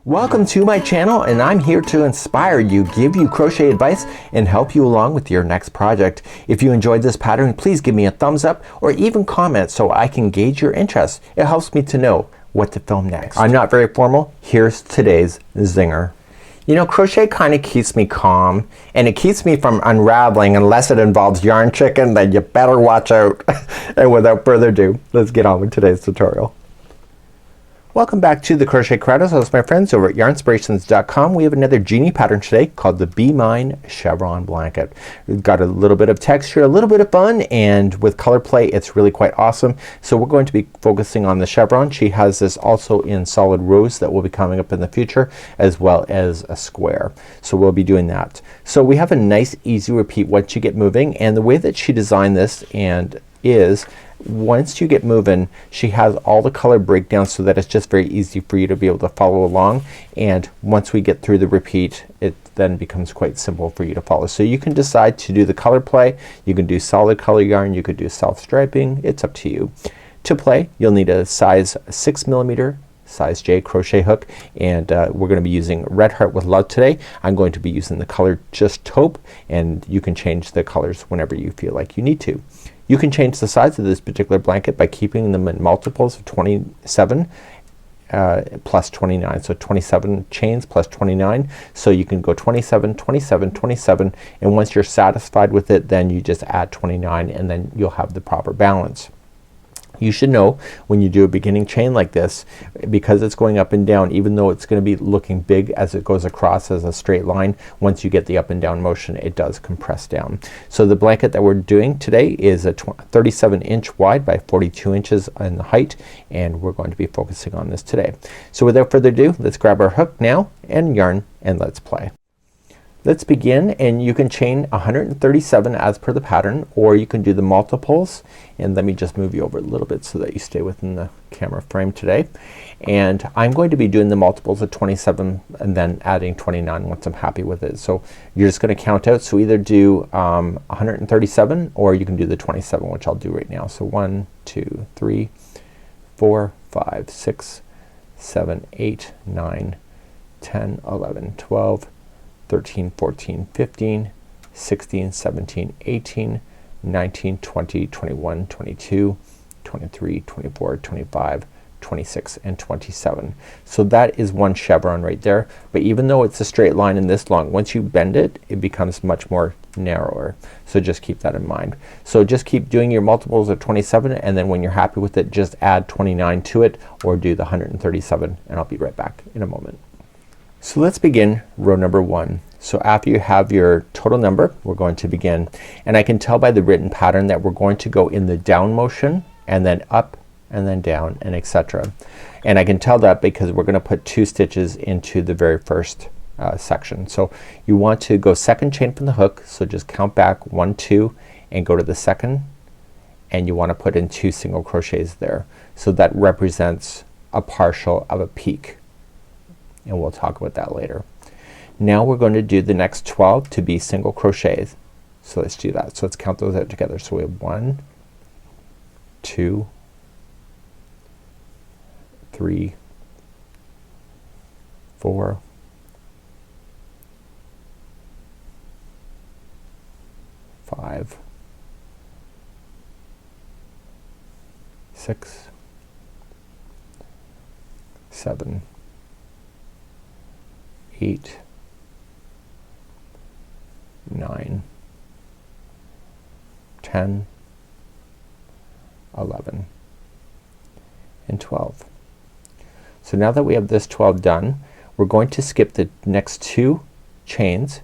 Welcome to my channel, and I'm here to inspire you, give you crochet advice, and help you along with your next project. If you enjoyed this pattern, please give me a thumbs up or even comment so I can gauge your interest. It helps me to know what to film next. I'm not very formal. Here's today's zinger. You know, crochet kind of keeps me calm, and it keeps me from unraveling unless it involves yarn chicken. Then you better watch out. And without further ado, let's get on with today's tutorial. Welcome back to the Crochet Creators. Host my friends over at yarnspirations.com. We have another genie pattern today called the Be Mine Chevron Blanket. We've got a little bit of texture, a little bit of fun, and with color play it's really quite awesome. So we're going to be focusing on the chevron. She has this also in solid rose that will be coming up in the future, as well as a square. So we'll be doing that. So we have a nice easy repeat once you get moving, and the way that she designed this and is once you get moving, she has all the color breakdowns so that it's just very easy for you to be able to follow along, and once we get through the repeat it then becomes quite simple for you to follow. So you can decide to do the color play. You can do solid color yarn. You could do self striping. It's up to you. To play you'll need a size 6mm size J crochet hook, and we're gonna be using Red Heart with Love today. I'm going to be using the color Just Taupe, and you can change the colors whenever you feel like you need to. You can change the size of this particular blanket by keeping them in multiples of 27 plus 29. So 27 chains plus 29. So you can go 27, 27, 27, and once you're satisfied with it then you just add 29 and then you'll have the proper balance. You should know when you do a beginning chain like this, because it's going up and down, even though it's gonna be looking big as it goes across as a straight line, once you get the up and down motion it does compress down. So the blanket that we're doing today is a 37" wide by 42 inches in the height, and we're going to be focusing on this today. So without further ado, let's grab our hook now and yarn and let's play. Let's begin, and you can chain 137 as per the pattern, or you can do the multiples, and let me just move you over a little bit so that you stay within the camera frame today. And I'm going to be doing the multiples of 27 and then adding 29 once I'm happy with it. So you're just gonna count out, so either do 137 or you can do the 27, which I'll do right now. So 1, 2, 3, 4, 5, 6, 7, 8, 9, 10, 11, 12, 13, 14, 15, 16, 17, 18, 19, 20, 21, 22, 23, 24, 25, 26, and 27. So that is one chevron right there. But even though it's a straight line in this long, once you bend it, it becomes much more narrower. So just keep that in mind. So just keep doing your multiples of 27, and then when you're happy with it just add 29 to it, or do the 137, and I'll be right back in a moment. So let's begin row number 1. So after you have your total number we're going to begin, and I can tell by the written pattern that we're going to go in the down motion and then up and then down and etc. And I can tell that because we're gonna put 2 stitches into the very first section. So you want to go second chain from the hook, so just count back 1, 2 and go to the second, and you want to put in 2 single crochets there. So that represents a partial of a peak, and we'll talk about that later. Now we're going to do the next 12 to be single crochets. So let's do that. So let's count those out together. So we have 1, 2, 3, 4, 5, 6, 7, 8, 9, 10, 11, and 12. So now that we have this 12 done, we're going to skip the next 2 chains,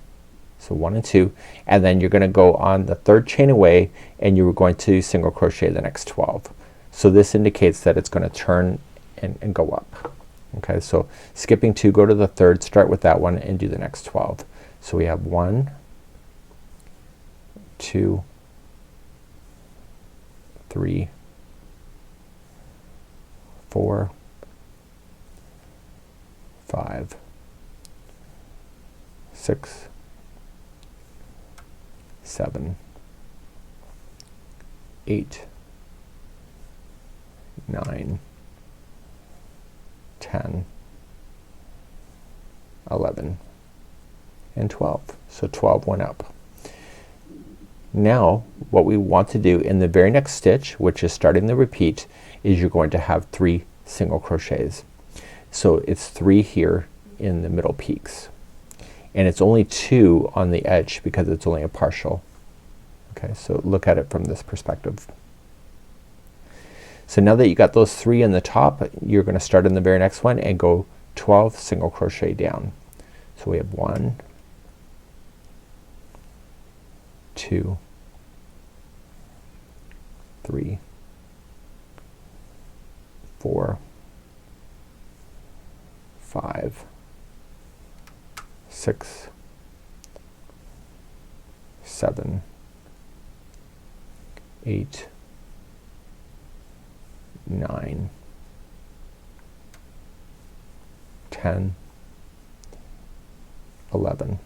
so 1 and 2, and then you're gonna go on the 3rd chain away and you're going to single crochet the next 12. So this indicates that it's gonna turn and go up. Okay, so skipping 2, go to the 3rd, start with that one and do the next 12. So we have 1, 2, 3, 4, 5, 6, 7, 8, 9, 10, 11 and 12. So 12 went up. Now what we want to do in the very next stitch, which is starting the repeat, is you're going to have 3 single crochets. So it's 3 here in the middle peaks, and it's only 2 on the edge because it's only a partial. Okay, so look at it from this perspective. So now that you got those 3 in the top, you're gonna start in the very next one and go 12 single crochet down. So we have 1, 2, 3, 4, 5, 6, 7, 8, 9, 10, 11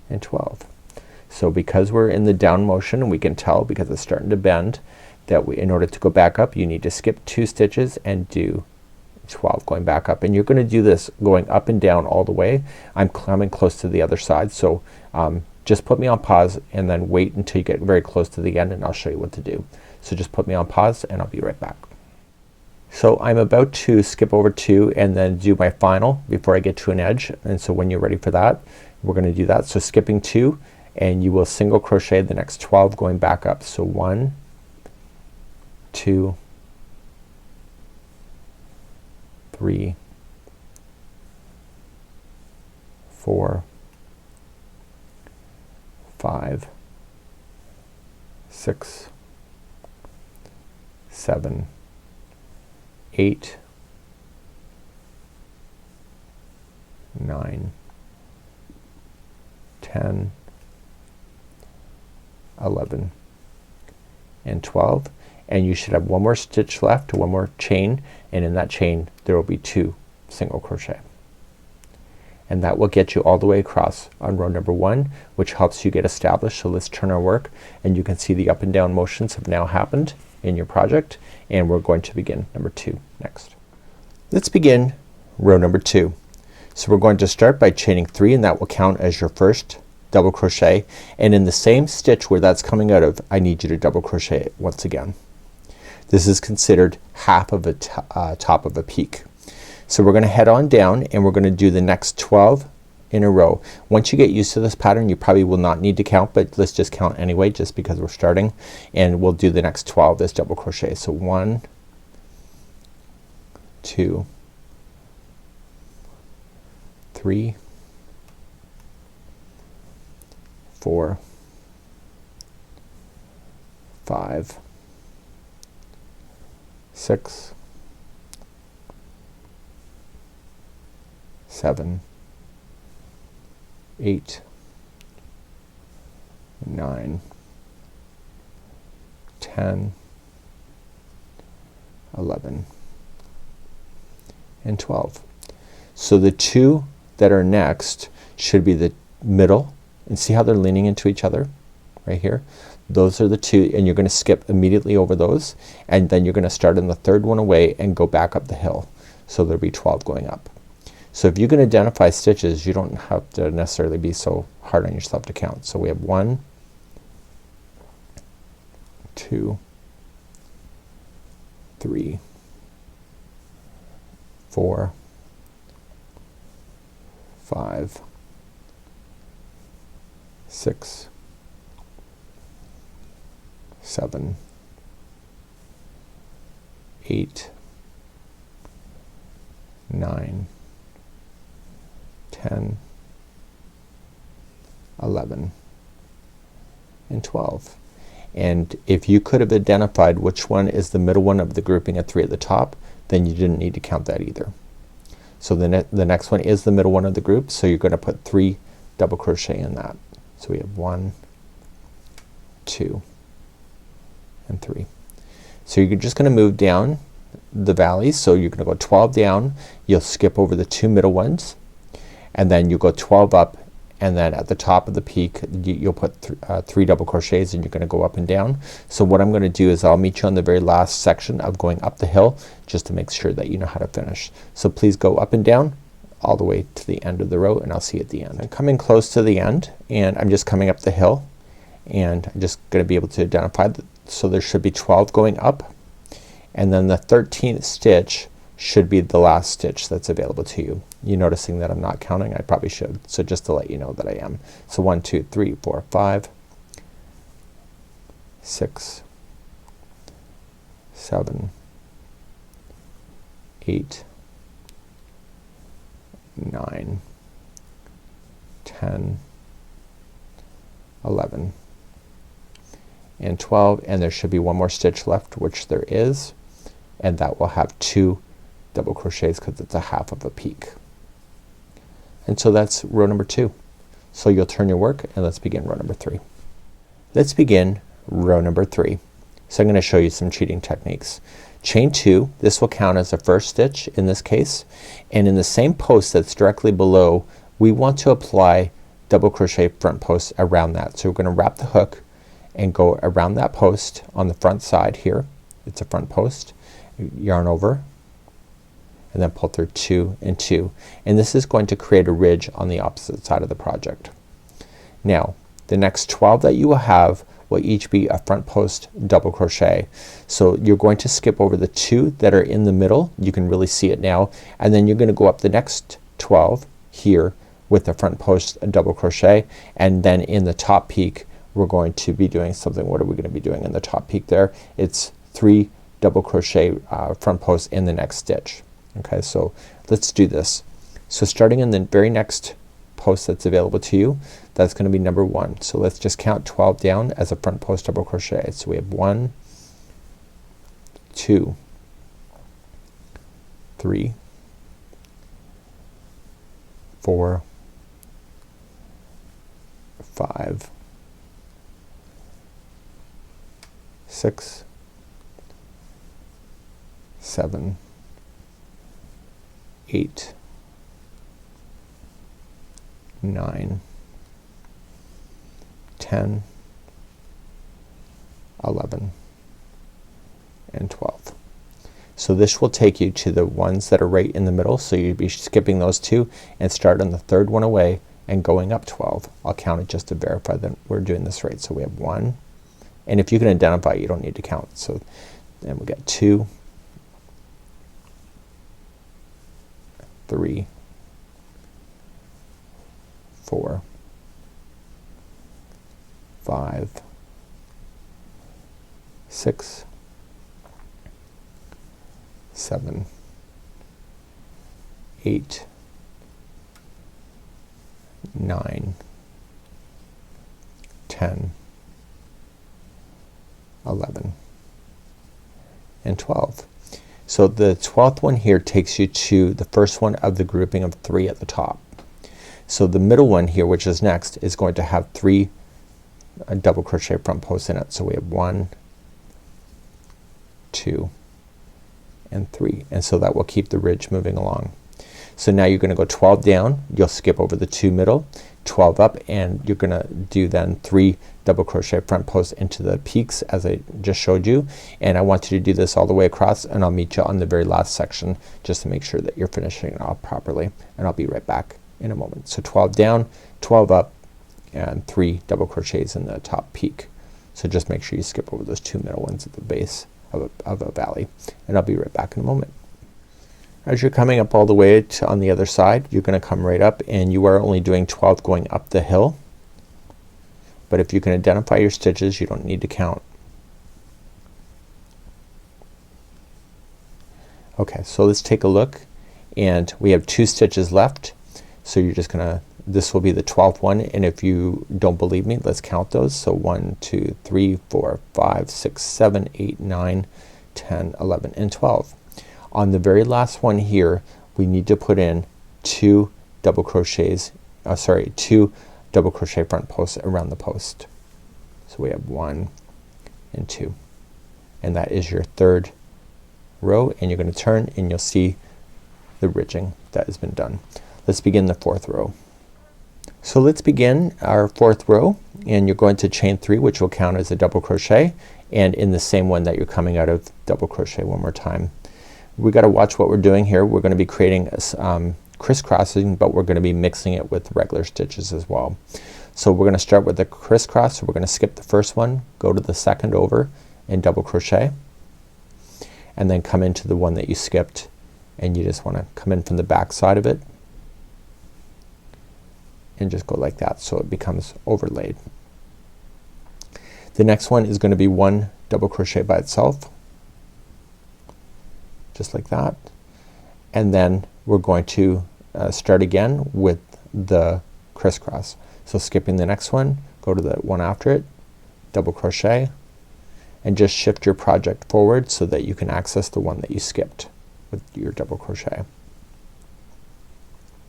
and 12. So because we're in the down motion, and we can tell because it's starting to bend, that in order to go back up you need to skip 2 stitches and do 12 going back up, and you're gonna do this going up and down all the way. I'm coming close to the other side, so just put me on pause and then wait until you get very close to the end and I'll show you what to do. So just put me on pause and I'll be right back. So I'm about to skip over 2 and then do my final before I get to an edge, and so when you're ready for that we're gonna do that. So skipping 2, and you will single crochet the next 12 going back up. So 1, 2, 3, 4, 5, 6, 7, 8, 9, 10, 11 and 12, and you should have one more stitch left, one more chain, and in that chain there will be 2 single crochet, and that will get you all the way across on row number 1, which helps you get established. So let's turn our work, and you can see the up and down motions have now happened in your project, and we're going to begin number 2 next. Let's begin row number 2. So we're going to start by chaining 3, and that will count as your first double crochet, and in the same stitch where that's coming out of, I need you to double crochet it once again. This is considered half of a top of a peak. So we're gonna head on down and we're gonna do the next 12 in a row. Once you get used to this pattern you probably will not need to count, but let's just count anyway just because we're starting, and we'll do the next 12 as double crochet. So 1, 2, 3, 4, 5, 6, 7, 8, 9, 10, 11 and 12. So the 2 that are next should be the middle, and see how they're leaning into each other right here. Those are the 2, and you're gonna skip immediately over those, and then you're gonna start in the 3rd one away and go back up the hill. So there'll be 12 going up. So if you can identify stitches you don't have to necessarily be so hard on yourself to count. So we have 1, 2, 3, 4, 5, 6, 7, 8, 9, 10, 11 and 12. And if you could have identified which one is the middle one of the grouping of 3 at the top, then you didn't need to count that either. So the next one is the middle one of the group, so you're gonna put 3 double crochet in that. So we have 1, 2 and 3. So you're just gonna move down the valleys. So you're gonna go 12 down, you'll skip over the 2 middle ones, and then you go 12 up, and then at the top of the peak you'll put 3 double crochets, and you're gonna go up and down. So what I'm gonna do is I'll meet you on the very last section of going up the hill just to make sure that you know how to finish. So please go up and down all the way to the end of the row, and I'll see you at the end. I'm coming close to the end and I'm just coming up the hill, and I'm just gonna be able to identify so there should be 12 going up, and then the 13th stitch should be the last stitch that's available to you. You noticing that I'm not counting? I probably should. So just to let you know that I am. So 1, 2, 3, 4, 5, 6, 7, 8, 9, 10, 11, and 12, and there should be one more stitch left, which there is, and that will have 2 double crochets because it's a half of a peak. And so that's row number 2. So you'll turn your work and let's begin row number 3. Let's begin row number 3. So I'm gonna show you some cheating techniques. Chain 2, this will count as the first stitch in this case, and in the same post that's directly below we want to apply double crochet front posts around that. So we're gonna wrap the hook and go around that post on the front side here. It's a front post. Yarn over and then pull through 2 and 2, and this is going to create a ridge on the opposite side of the project. Now the next 12 that you will have will each be a front post double crochet. So you're going to skip over the 2 that are in the middle. You can really see it now, and then you're gonna go up the next 12 here with the front post double crochet, and then in the top peak we're going to be doing something. What are we gonna be doing in the top peak there? It's 3 double crochet front posts in the next stitch. Okay, so let's do this. So starting in the very next post that's available to you, that's gonna be number 1. So let's just count 12 down as a front post double crochet. So we have 1, 2, 3, 4, 5, 6, 7, 8, 9, 10, 11, and 12. So this will take you to the ones that are right in the middle. So you'd be skipping those 2 and start on the 3rd one away and going up 12. I'll count it just to verify that we're doing this right. So we have 1, and if you can identify, you don't need to count. So then we got 2, 3, 4, 5, 6, 7, 8, 9, 10, 11, and 12. So the 12th one here takes you to the first one of the grouping of 3 at the top. So the middle one here, which is next, is going to have 3 double crochet front posts in it. So we have 1, 2, and 3, and so that will keep the ridge moving along. So now you're gonna go 12 down, you'll skip over the 2 middle, 12 up, and you're gonna do then 3 double crochet front posts into the peaks as I just showed you, and I want you to do this all the way across, and I'll meet you on the very last section just to make sure that you're finishing it off properly, and I'll be right back in a moment. So 12 down, 12 up, and 3 double crochets in the top peak. So just make sure you skip over those 2 middle ones at the base of a valley, and I'll be right back in a moment. As you're coming up all the way to on the other side, you're gonna come right up, and you are only doing 12 going up the hill, but if you can identify your stitches you don't need to count. Okay, so let's take a look, and we have 2 stitches left, so you're just gonna, this will be the 12th one, and if you don't believe me, let's count those. So 1, 2, 3, 4, 5, 6, 7, 8, 9, 10, 11, and 12. On the very last one here we need to put in 2 double crochets, 2 double crochet front posts around the post. So we have 1 and 2, and that is your 3rd row, and you're gonna turn and you'll see the ridging that has been done. Let's begin the 4th row. So let's begin our 4th row, and you're going to chain 3, which will count as a double crochet, and in the same one that you're coming out of, double crochet one more time. We got to watch what we're doing here. We're going to be creating crisscrossing, but we're going to be mixing it with regular stitches as well. So we're going to start with the crisscross. So we're going to skip the first one, go to the second over and double crochet, and then come into the one that you skipped, and you just want to come in from the back side of it and just go like that so it becomes overlaid. The next one is going to be one double crochet by itself, just like that, and then we're going to start again with the crisscross. So skipping the next one, go to the one after it, double crochet, and just shift your project forward so that you can access the one that you skipped with your double crochet.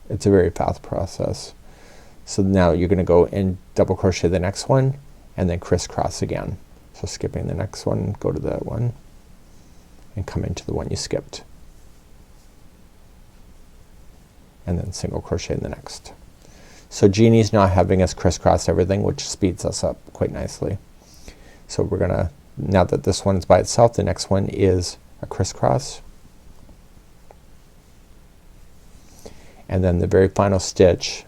It's a very fast process. So now you're gonna go and double crochet the next one and then crisscross again. So skipping the next one, go to that one and come into the one you skipped, and then single crochet in the next. So Jeannie's not having us crisscross everything, which speeds us up quite nicely. So we're gonna, now that this one is by itself, the next one is a crisscross, and then the very final stitch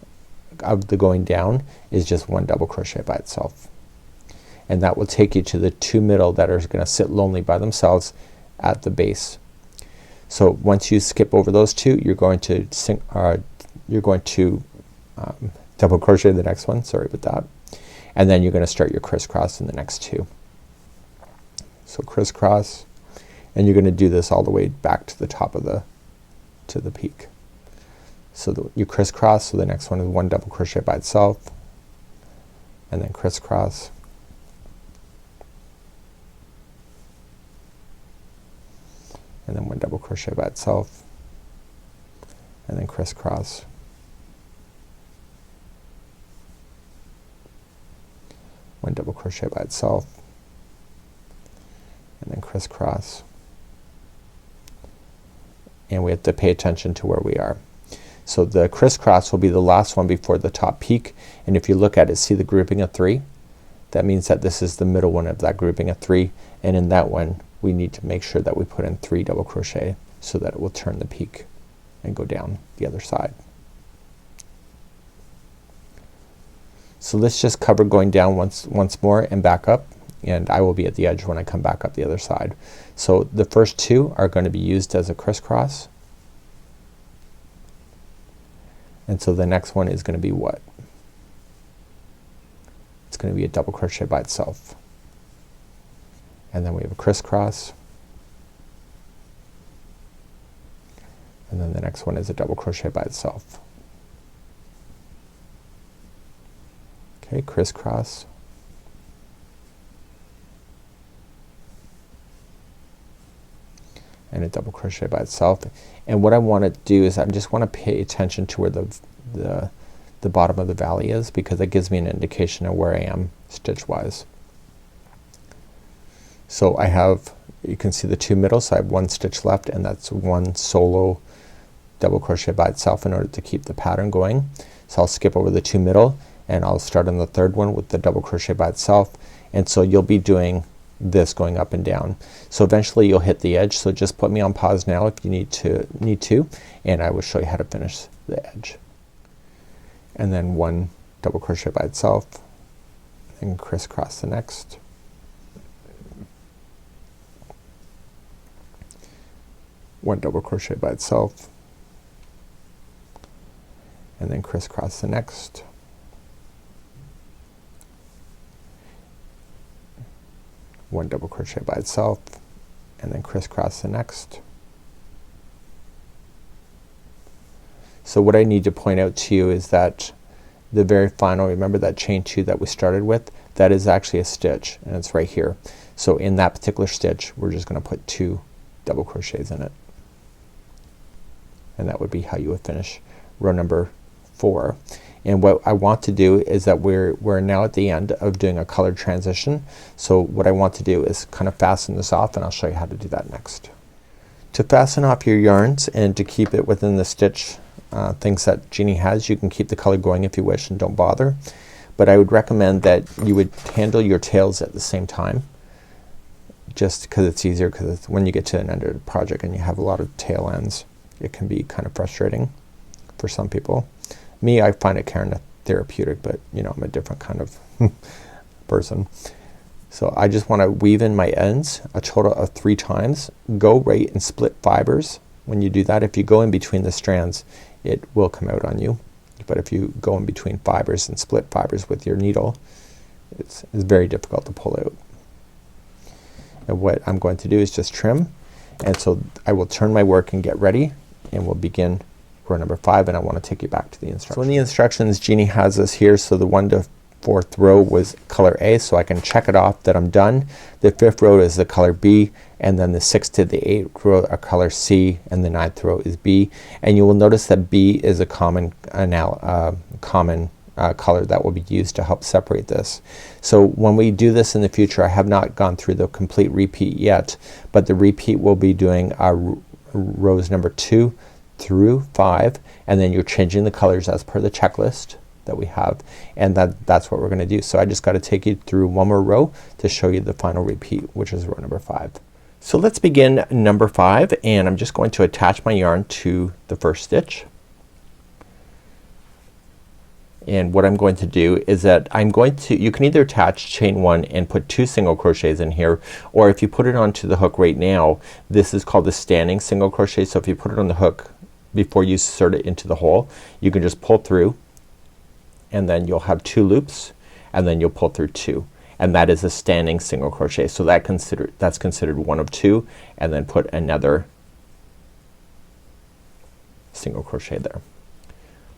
of the going down is just one double crochet by itself, and that will take you to the two middle that are gonna sit lonely by themselves at the base. So once you skip over those two, you're going to double crochet the next one, sorry about that, and then you're gonna start your crisscross in the next two. So crisscross, and you're gonna do this all the way back to the top of the peak. So you crisscross, so the next one is one double crochet by itself, and then crisscross, and then one double crochet by itself, and then crisscross, one double crochet by itself, and then crisscross, and we have to pay attention to where we are. So the crisscross will be the last one before the top peak, and if you look at it, see the grouping of three? That means that this is the middle one of that grouping of three, and in that one we need to make sure that we put in 3 double crochet so that it will turn the peak and go down the other side. So let's just cover going down once more and back up, and I will be at the edge when I come back up the other side. So the first two are going to be used as a crisscross, and so the next one is going to be what? It's going to be a double crochet by itself, and then we have a crisscross, and then the next one is a double crochet by itself. Okay, crisscross, and a double crochet by itself. And what I want to do is I just want to pay attention to where the bottom of the valley is, because that gives me an indication of where I am stitch wise. So I have, you can see the two middle, so I have one stitch left, and that's one solo double crochet by itself in order to keep the pattern going. So I'll skip over the two middle and I'll start on the third one with the double crochet by itself, and so you'll be doing this going up and down. So eventually you'll hit the edge, so just put me on pause now if you need to, and I will show you how to finish the edge. And then one double crochet by itself and crisscross the next, one double crochet by itself, and then crisscross the next, one double crochet by itself, and then crisscross the next. So what I need to point out to you is that the very final, remember that chain 2 that we started with, that is actually a stitch, and it's right here. So in that particular stitch we're just gonna put 2 double crochets in it, and that would be how you would finish row number 4. And what I want to do is that we're now at the end of doing a color transition. So what I want to do is kind of fasten this off, and I'll show you how to do that next. To fasten off your yarns and to keep it within the stitch things that Jeannie has, you can keep the color going if you wish and don't bother, but I would recommend that you would handle your tails at the same time, just because it's easier, because when you get to an end of the project and you have a lot of tail ends, it can be kind of frustrating for some people. Me, I find it kind of therapeutic, but you know, I'm a different kind of person. So I just want to weave in my ends a total of 3 times. Go right and split fibers. When you do that, if you go in between the strands, it will come out on you. But if you go in between fibers and split fibers with your needle, it's very difficult to pull out. And what I'm going to do is just trim, and so I will turn my work and get ready, and we'll begin row number 5, and I want to take you back to the instructions. So in the instructions, Jeannie has us here, so the 1 to 4th row was color A, so I can check it off that I'm done. The 5th row is the color B, and then the 6th to the 8th row are color C, and the 9th row is B. And you will notice that B is a common color that will be used to help separate this. So when we do this in the future, I have not gone through the complete repeat yet, but the repeat will be doing our rows number 2 through 5, and then you're changing the colors as per the checklist that we have, and that's what we're gonna do. So I just got to take you through one more row to show you the final repeat, which is row number 5. So let's begin number 5, and I'm just going to attach my yarn to the first stitch. And what I'm going to do is that you can either attach chain 1 and put 2 single crochets in here, or if you put it onto the hook right now, this is called the standing single crochet. So if you put it on the hook before you insert it into the hole, you can just pull through, and then you'll have 2 loops, and then you'll pull through 2, and that is a standing single crochet. So that's considered 1 of 2, and then put another single crochet there.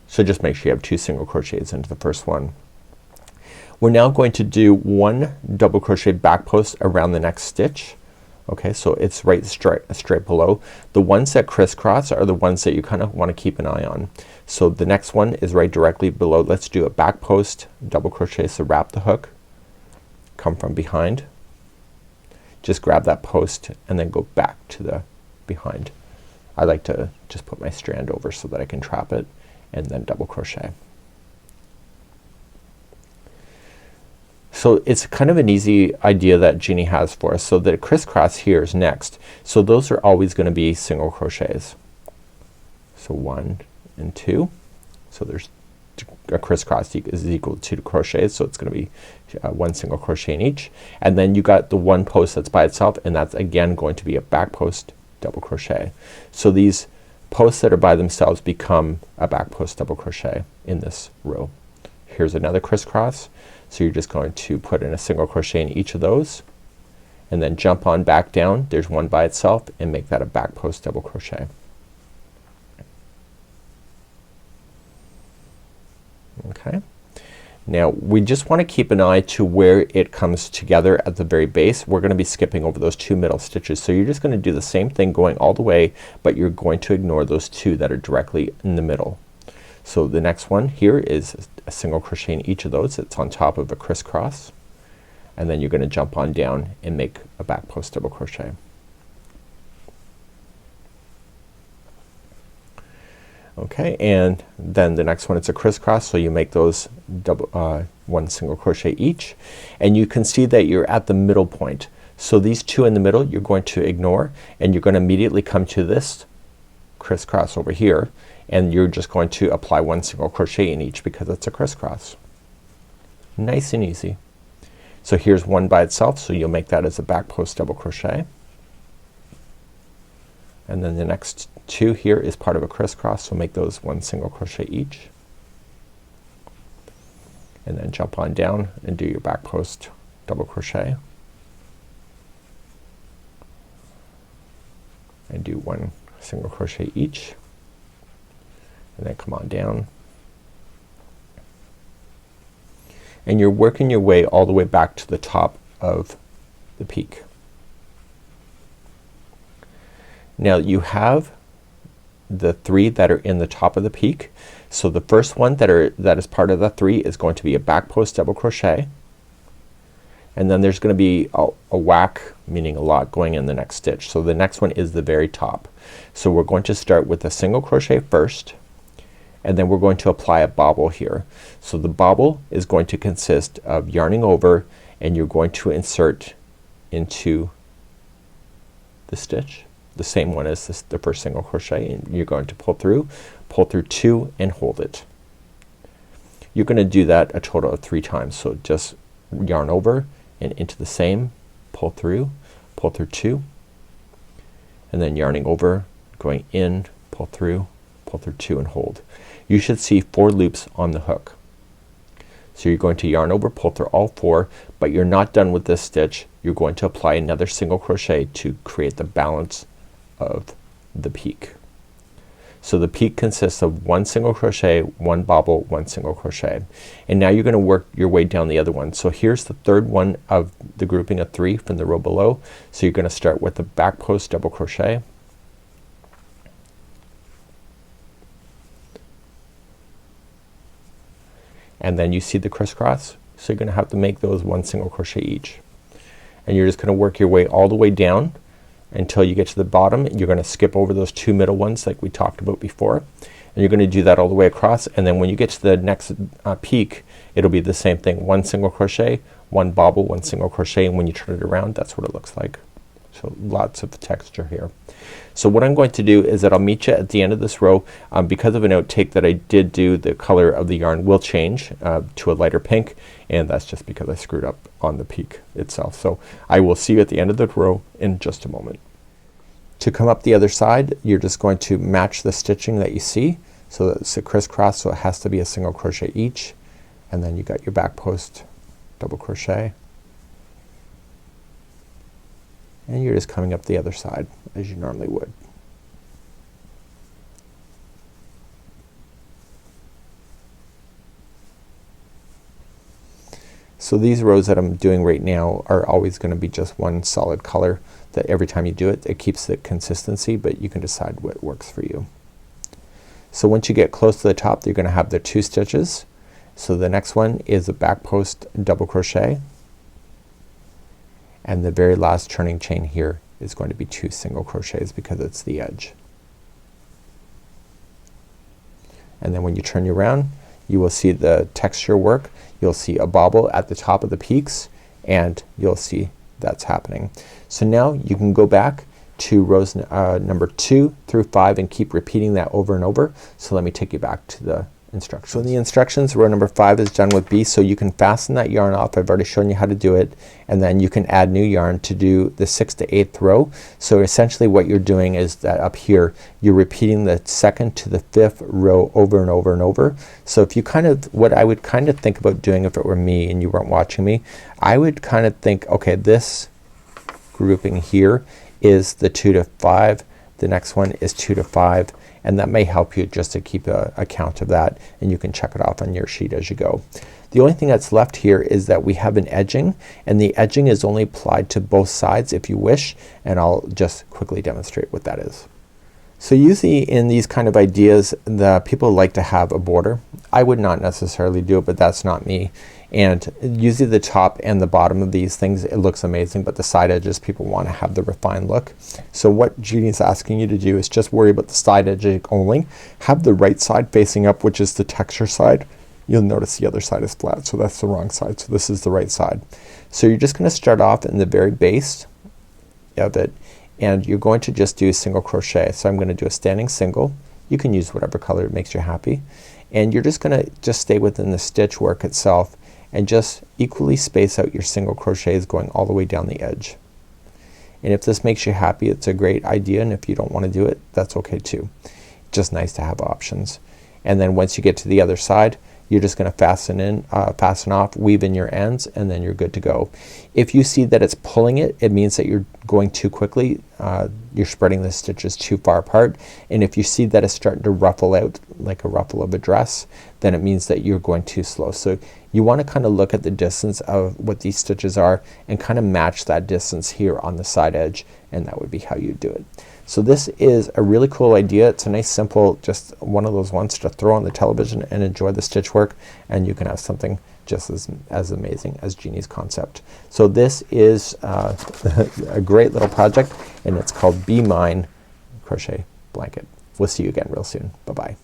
So just make sure you have 2 single crochets into the first one. We're now going to do 1 double crochet back post around the next stitch. Okay, so it's right straight below. The ones that crisscross are the ones that you kind of want to keep an eye on. So the next one is right directly below. Let's do a back post double crochet. So wrap the hook, come from behind, just grab that post, and then go back to the behind. I like to just put my strand over so that I can trap it, and then double crochet. So it's kind of an easy idea that Jeannie has for us. So the crisscross here is next. So those are always going to be single crochets. So 1 and 2. So there's a crisscross is equal to 2 crochets. So it's going to be 1 single crochet in each. And then you got the 1 post that's by itself, and that's again going to be a back post double crochet. So these posts that are by themselves become a back post double crochet in this row. Here's another crisscross. So you're just going to put in a single crochet in each of those, and then jump on back down. There's 1 by itself, and make that a back post double crochet. Okay. Now we just want to keep an eye to where it comes together at the very base. We're gonna be skipping over those 2 middle stitches. So you're just gonna do the same thing going all the way, but you're going to ignore those 2 that are directly in the middle. So the next one here is a single crochet in each of those. It's on top of a crisscross, and then you're gonna jump on down and make a back post double crochet. Okay, and then the next one, it's a crisscross, so you make those double 1 single crochet each, and you can see that you're at the middle point. So these 2 in the middle you're going to ignore, and you're gonna immediately come to this crisscross over here, and you're just going to apply 1 single crochet in each because it's a crisscross. Nice and easy. So here's 1 by itself, so you'll make that as a back post double crochet, and then the next 2 here is part of a crisscross, so make those 1 single crochet each, and then jump on down and do your back post double crochet, and do 1 single crochet each, and then come on down, and you're working your way all the way back to the top of the peak. Now you have the 3 that are in the top of the peak. So the first one that is part of the 3 is going to be a back post double crochet, and then there's gonna be a whack, meaning a lot, going in the next stitch. So the next one is the very top. So we're going to start with a single crochet first, and then we're going to apply a bobble here. So the bobble is going to consist of yarning over, and you're going to insert into the stitch. the same one as the first single crochet, and you're going to pull through 2 and hold it. You're gonna do that a total of 3 times. So just yarn over and into the same, pull through 2, and then yarning over, going in, pull through 2 and hold. You should see 4 loops on the hook. So you're going to yarn over, pull through all 4, but you're not done with this stitch. You're going to apply another single crochet to create the balance of the peak. So the peak consists of 1 single crochet, 1 bobble, 1 single crochet, and now you're gonna work your way down the other one. So here's the third one of the grouping of 3 from the row below. So you're gonna start with the back post double crochet, and then you see the crisscross, so you're gonna have to make those 1 single crochet each, and you're just gonna work your way all the way down until you get to the bottom. You're gonna skip over those 2 middle ones like we talked about before, and you're gonna do that all the way across, and then when you get to the next peak, it'll be the same thing. 1 single crochet, 1 bobble, 1 single crochet, and when you turn it around, that's what it looks like. So lots of texture here. So what I'm going to do is that I'll meet you at the end of this row. Because of an outtake that I did do, the color of the yarn will change to a lighter pink, and that's just because I screwed up on the peak itself. So I will see you at the end of the row in just a moment. To come up the other side, you're just going to match the stitching that you see. So it's a crisscross, so it has to be a single crochet each, and then you got your back post double crochet, and you're just coming up the other side as you normally would. So these rows that I'm doing right now are always gonna be just one solid color, that every time you do it, it keeps the consistency, but you can decide what works for you. So once you get close to the top, you're gonna have the 2 stitches. So the next one is a back post double crochet, and the very last turning chain here is going to be 2 single crochets because it's the edge. And then when you turn you around, you will see the texture work. You'll see a bobble at the top of the peaks, and you'll see that's happening. So now you can go back to rows number 2 through 5 and keep repeating that over and over. So let me take you back to the instructions. So in the instructions, row number 5 is done with B, so you can fasten that yarn off. I've already shown you how to do it, and then you can add new yarn to do the 6th to 8th row. So essentially what you're doing is that up here you're repeating the 2nd to the 5th row over and over and over. So if you what I would kind of think about doing if it were me and you weren't watching me, I would kind of think, okay, this grouping here is the 2 to 5, the next one is 2 to 5, and that may help you just to keep a count of that, and you can check it off on your sheet as you go. The only thing that's left here is that we have an edging, and the edging is only applied to both sides if you wish, and I'll just quickly demonstrate what that is. So usually in these kind of ideas, the people like to have a border. I would not necessarily do it, but that's not me. And usually the top and the bottom of these things, it looks amazing, but the side edges, people want to have the refined look. So what Jeannie's asking you to do is just worry about the side edge only. Have the right side facing up, which is the texture side. You'll notice the other side is flat, so that's the wrong side. So this is the right side. So you're just gonna start off in the very base of it, and you're going to just do a single crochet. So I'm gonna do a standing single. You can use whatever color makes you happy, and you're just gonna stay within the stitch work itself, and just equally space out your single crochets going all the way down the edge. And if this makes you happy, it's a great idea, and if you don't want to do it, that's okay too. Just nice to have options. And then once you get to the other side, you're just gonna fasten off, weave in your ends, and then you're good to go. If you see that it's pulling it, it means that you're going too quickly. You're spreading the stitches too far apart, and if you see that it's starting to ruffle out like a ruffle of a dress, then it means that you're going too slow. So you want to kind of look at the distance of what these stitches are and kind of match that distance here on the side edge, and that would be how you do it. So this is a really cool idea. It's a nice simple, just one of those ones to throw on the television and enjoy the stitch work, and you can have something just as amazing as Jeannie's concept. So this is a great little project, and it's called Be Mine Crochet Blanket. We'll see you again real soon. Bye bye.